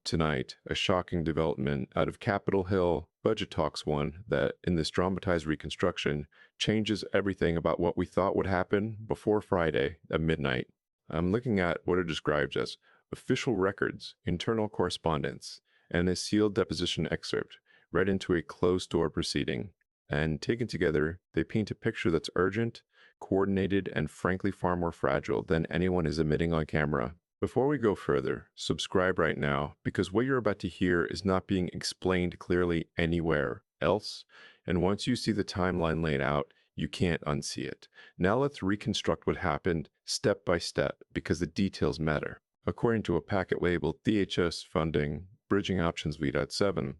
tonight a shocking development out of Capitol Hill Budget Talks one that, in this dramatized reconstruction, changes everything about what we thought would happen before Friday at midnight. I'm looking at what it describes as official records, internal correspondence, and a sealed deposition excerpt read into a closed-door proceeding. And taken together, they paint a picture that's urgent, coordinated, and frankly far more fragile than anyone is admitting on camera. Before we go further, subscribe right now, because what you're about to hear is not being explained clearly anywhere else, and once you see the timeline laid out, you can't unsee it. Now let's reconstruct what happened step by step, because the details matter. According to a packet labeled DHS Funding, Bridging Options V.7,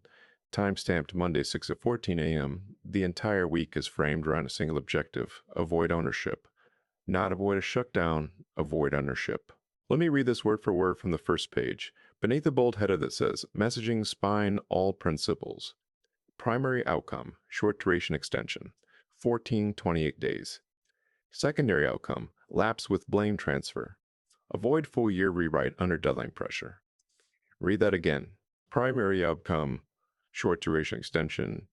timestamped Monday 6:14 a.m., the entire week is framed around a single objective: avoid ownership. Not avoid a shutdown, avoid ownership. Let me read this word for word from the first page, beneath the bold header that says, Messaging Spine All Principles. Primary outcome, short duration extension, 14-28 days. Secondary outcome, lapse with blame transfer. Avoid full year rewrite under deadline pressure. Read that again. Primary outcome, short duration extension,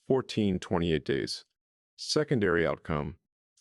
14-28 days. Secondary outcome,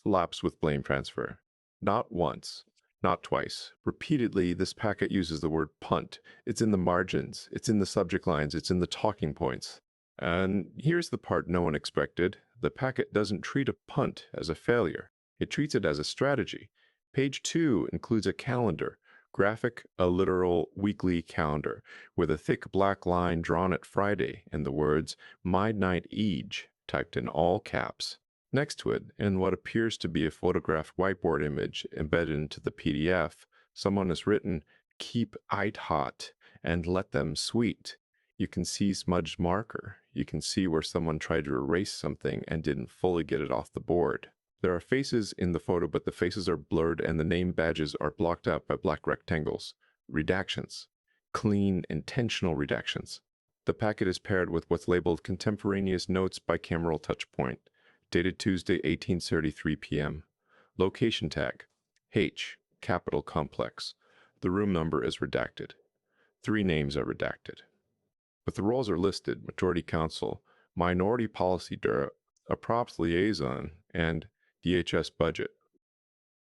lapse with blame transfer. Not once, not twice. Repeatedly, this packet uses the word punt. It's in the margins, it's in the subject lines, it's in the talking points. And here's the part no one expected. The packet doesn't treat a punt as a failure. It treats it as a strategy. Page 2 includes a calendar, graphic, a literal weekly calendar, with a thick black line drawn at Friday and the words, Midnight Age, typed in all caps. Next to it, in what appears to be a photographed whiteboard image embedded into the PDF, someone has written, Keep it hot and let them sweet. You can see smudged marker. You can see where someone tried to erase something and didn't fully get it off the board. There are faces in the photo, but the faces are blurred and the name badges are blocked out by black rectangles. Redactions. Clean, intentional redactions. The packet is paired with what's labeled Contemporaneous Notes Bicameral Touchpoint, dated Tuesday, 18:33 p.m. Location tag, H, Capitol Complex. The room number is redacted. 3 names are redacted. But the roles are listed: Majority Counsel, Minority Policy Bureau, a Props Liaison, and DHS Budget.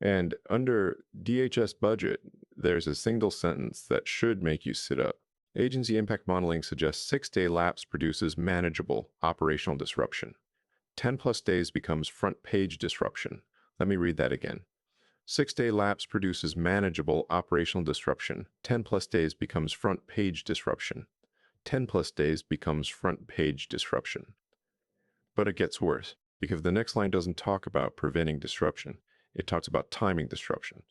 And under DHS Budget, there's a single sentence that should make you sit up. Agency Impact Modeling suggests 6-day lapse produces manageable operational disruption. 10+ days becomes front page disruption. Let me read that again. 6-day lapse produces manageable operational disruption. 10+ days becomes front page disruption. 10+ days becomes front page disruption. But it gets worse, because the next line doesn't talk about preventing disruption. It talks about timing disruption.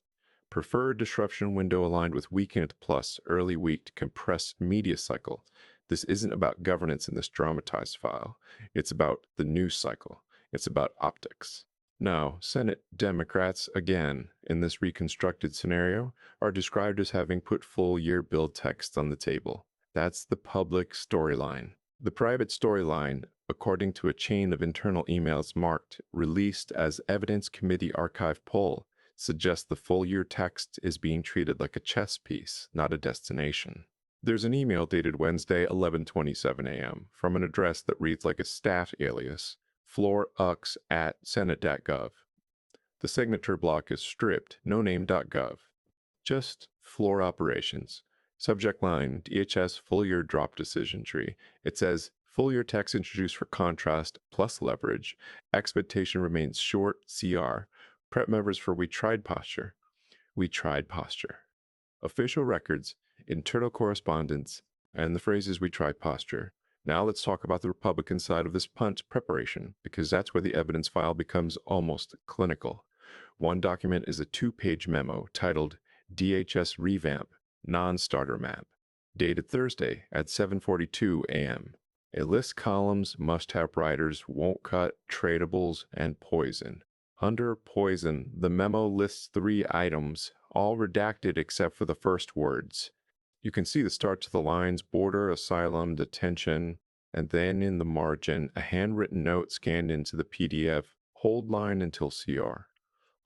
Preferred disruption window aligned with weekend plus early week to compress media cycle. This isn't about governance in this dramatized file. It's about the news cycle. It's about optics. Now, Senate Democrats, again, in this reconstructed scenario, are described as having put full year bill text on the table. That's the public storyline. The private storyline, according to a chain of internal emails marked Released as Evidence Committee Archive Poll, suggests the full year text is being treated like a chess piece, not a destination. There's an email dated Wednesday, 11:27 a.m. from an address that reads like a staff alias, floorux@senate.gov. The signature block is stripped, noname.gov. Just floor operations. Subject line, DHS full year drop decision tree. It says, full year text introduced for contrast plus leverage. Expectation remains short, CR. Prep members for We Tried posture. We tried posture. Official records, internal correspondence, and the phrases We tried posture. Now let's talk about the Republican side of this punt preparation, because that's where the evidence file becomes almost clinical. One document is a 2-page memo titled DHS Revamp, Non-Starter Map, dated Thursday at 7:42 a.m. It lists columns, must-have writers, won't cut, tradables, and poison. Under poison, the memo lists 3 items, all redacted except for the first words. You can see the start to the lines, border, asylum, detention, and then in the margin, a handwritten note scanned into the PDF, hold line until CR.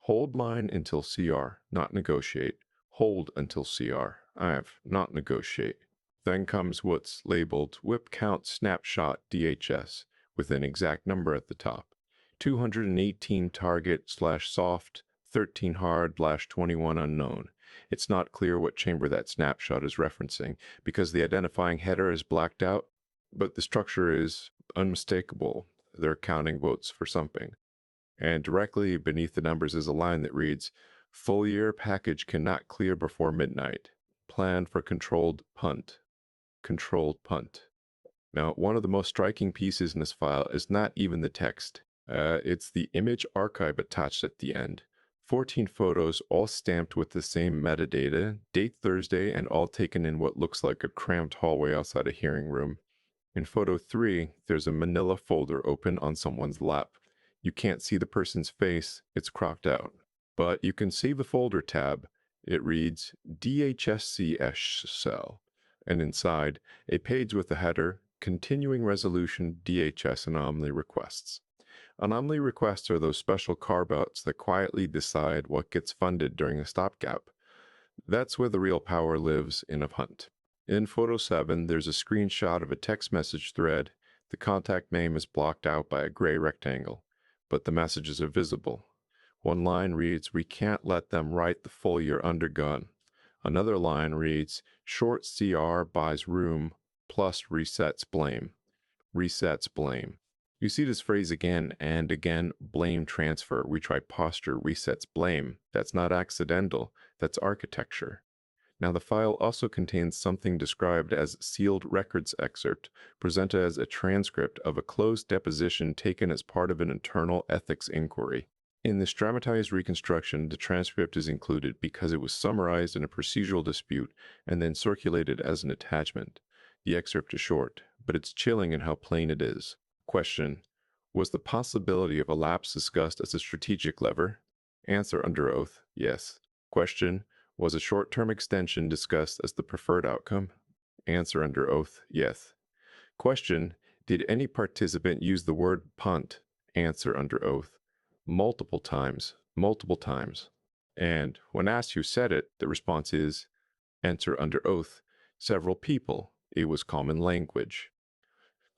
Hold line until CR, not negotiate. Hold until CR. I have not negotiate. Then comes what's labeled whip count snapshot DHS with an exact number at the top. 218 target/soft, 13 hard/21 unknown. It's not clear what chamber that snapshot is referencing because the identifying header is blacked out, but the structure is unmistakable. They're counting votes for something. And directly beneath the numbers is a line that reads, full year package cannot clear before midnight. Plan for controlled punt. Controlled punt. Now, one of the most striking pieces in this file is not even the text. It's the image archive attached at the end. 14 photos, all stamped with the same metadata, date Thursday, and all taken in what looks like a cramped hallway outside a hearing room. In photo 3, there's a manila folder open on someone's lap. You can't see the person's face, it's cropped out. But you can see the folder tab. It reads DHSC cell, and inside, a page with the header, Continuing Resolution DHS Anomaly Requests. Anomaly requests are those special carve-outs that quietly decide what gets funded during a stopgap. That's where the real power lives in a punt. In photo 7, there's a screenshot of a text message thread. The contact name is blocked out by a gray rectangle, but the messages are visible. One line reads, we can't let them write the full year undergun. Another line reads, short CR buys room plus resets blame. Resets blame. You see this phrase again and again, blame transfer. We try posture, resets blame. That's not accidental, that's architecture. Now the file also contains something described as sealed records excerpt, presented as a transcript of a closed deposition taken as part of an internal ethics inquiry. In this dramatized reconstruction, the transcript is included because it was summarized in a procedural dispute and then circulated as an attachment. The excerpt is short, but it's chilling in how plain it is. Question: was the possibility of a lapse discussed as a strategic lever? Answer under oath, yes. Question: was a short-term extension discussed as the preferred outcome? Answer under oath, yes. Question: did any participant use the word punt? Answer under oath. Multiple times, multiple times. And when asked who said it, the response is, answer under oath, several people. It was common language.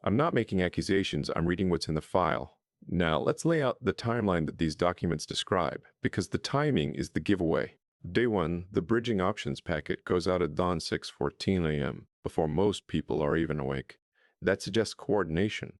I'm not making accusations, I'm reading what's in the file. Now, let's lay out the timeline that these documents describe, because the timing is the giveaway. Day 1, the bridging options packet goes out at dawn 6:14 a.m., before most people are even awake. That suggests coordination.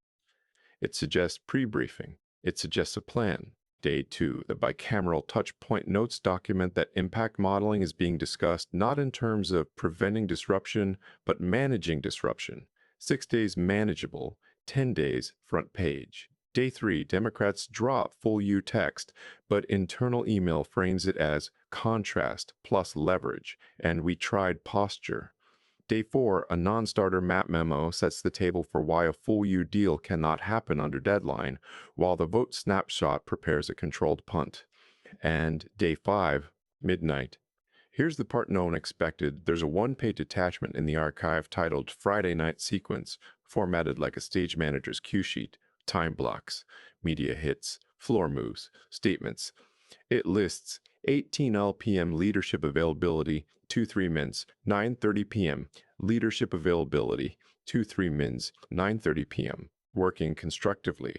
It suggests pre-briefing. It suggests a plan. Day 2, the bicameral touchpoint notes document that impact modeling is being discussed not in terms of preventing disruption, but managing disruption. 6 days manageable, 10 days front page. Day 3, Democrats drop full U text, but internal email frames it as contrast plus leverage, and we tried posture. Day 4, a non-starter map memo sets the table for why a full U deal cannot happen under deadline, while the vote snapshot prepares a controlled punt. And Day 5, midnight. Here's the part no one expected. There's a one-page attachment in the archive titled Friday Night Sequence, formatted like a stage manager's cue sheet. Time blocks, media hits, floor moves, statements. It lists 18 LPM leadership availability, 2-3 mins, 9:30 p.m. leadership availability, 2-3 mins, 9:30 p.m. working constructively.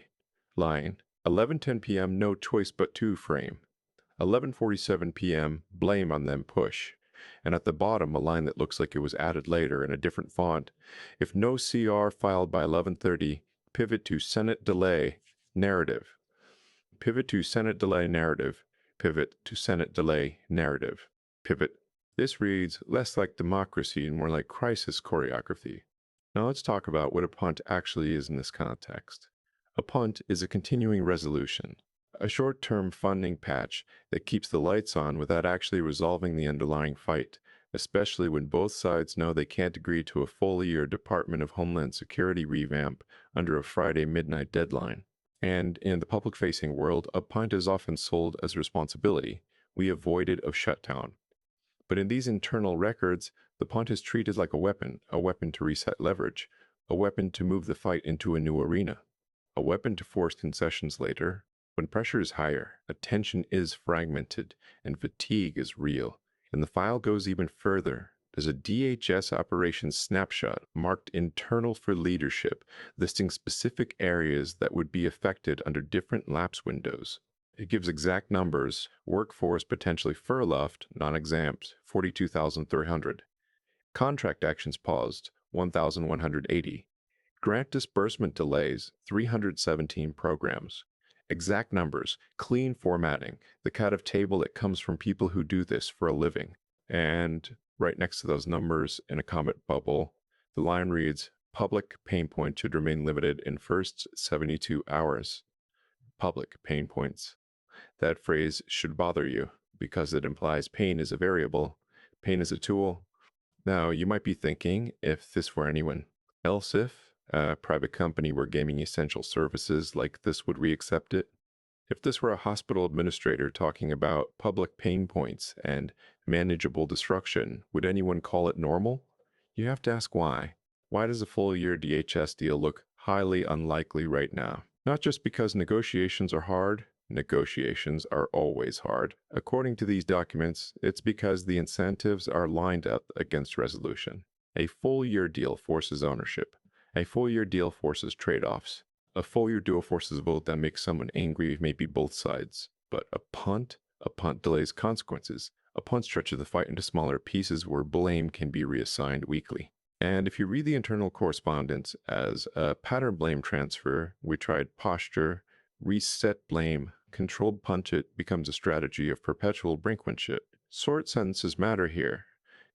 Line 11:10 p.m. no choice but to frame. 11:47 p.m. blame on them push. And at the bottom, a line that looks like it was added later in a different font. If no CR filed by 11:30, pivot to Senate delay narrative. Pivot to Senate delay narrative. Pivot to Senate delay narrative. Pivot. This reads less like democracy and more like crisis choreography. Now let's talk about what a punt actually is in this context. A punt is a continuing resolution, a short-term funding patch that keeps the lights on without actually resolving the underlying fight, especially when both sides know they can't agree to a full-year Department of Homeland Security revamp under a Friday midnight deadline. And in the public-facing world, a punt is often sold as responsibility. We avoided a shutdown. But in these internal records, the punt is treated like a weapon to reset leverage, a weapon to move the fight into a new arena, a weapon to force concessions later. When pressure is higher, attention is fragmented, and fatigue is real. And the file goes even further. is a DHS operations snapshot marked internal for leadership, listing specific areas that would be affected under different lapse windows. It gives exact numbers: workforce potentially furloughed, non-exempt, 42,300. Contract actions paused, 1,180. Grant disbursement delays, 317 programs. Exact numbers, clean formatting, the kind of table that comes from people who do this for a living. And right next to those numbers in a comment bubble, the line reads, public pain point should remain limited in first 72 hours. Public pain points. That phrase should bother you because it implies pain is a variable, pain is a tool. Now, you might be thinking, if this were anyone else, if a private company were gaming essential services like this, would we accept it? If this were a hospital administrator talking about public pain points and manageable disruption, would anyone call it normal? You have to ask why. Why does a full-year DHS deal look highly unlikely right now? Not just because negotiations are hard. Negotiations are always hard. According to these documents, it's because the incentives are lined up against resolution. A full-year deal forces ownership. A full-year deal forces trade-offs. A full-year deal forces a vote that makes someone angry, maybe both sides. But a punt delays consequences. A punt stretches the fight into smaller pieces where blame can be reassigned weekly. And if you read the internal correspondence as a pattern blame transfer, we tried posture, reset blame, controlled punch, it becomes a strategy of perpetual brinkmanship. Short sentences matter here.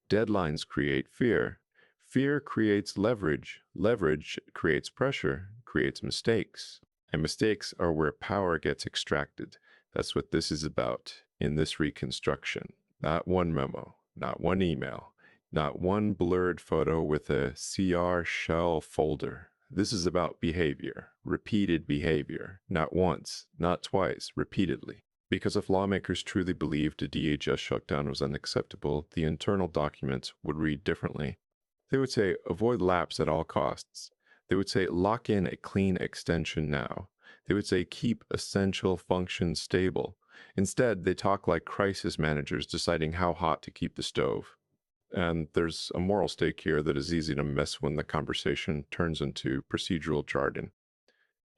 Deadlines create fear. Fear creates leverage. Leverage creates pressure, creates mistakes. And mistakes are where power gets extracted. That's what this is about in this reconstruction. Not one memo, not one email, not one blurred photo with a CR shell folder. This is about behavior, repeated behavior, not once, not twice, repeatedly. Because if lawmakers truly believed a DHS shutdown was unacceptable, the internal documents would read differently. They would say, avoid lapse at all costs. They would say, lock in a clean extension now. They would say, keep essential functions stable. Instead, they talk like crisis managers deciding how hot to keep the stove. And there's a moral stake here that is easy to miss when the conversation turns into procedural jargon.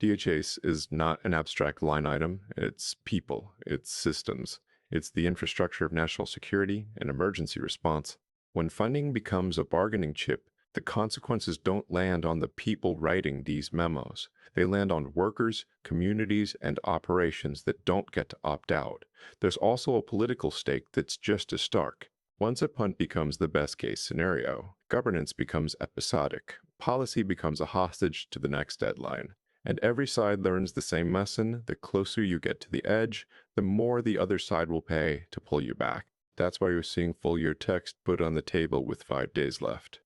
DHS is not an abstract line item. It's people, it's systems, it's the infrastructure of national security and emergency response. When funding becomes a bargaining chip, the consequences don't land on the people writing these memos. They land on workers, communities, and operations that don't get to opt out. There's also a political stake that's just as stark. Once a punt becomes the best-case scenario, governance becomes episodic, policy becomes a hostage to the next deadline, and every side learns the same lesson: the closer you get to the edge, the more the other side will pay to pull you back. That's why you're seeing full-year text put on the table with 5 days left.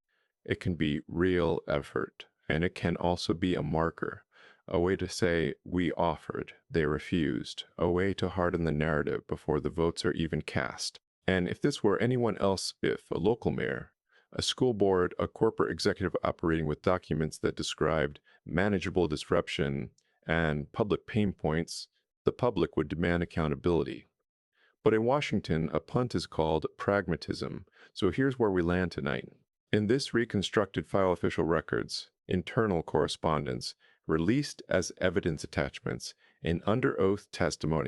It can be real effort, and it can also be a marker, a way to say, we offered, they refused, a way to harden the narrative before the votes are even cast. And if this were anyone else, if a local mayor, a school board, a corporate executive operating with documents that described manageable disruption and public pain points, the public would demand accountability. But in Washington, a punt is called pragmatism. So here's where we land tonight. In this reconstructed file official records, internal correspondence, released as evidence attachments, and under oath testimony,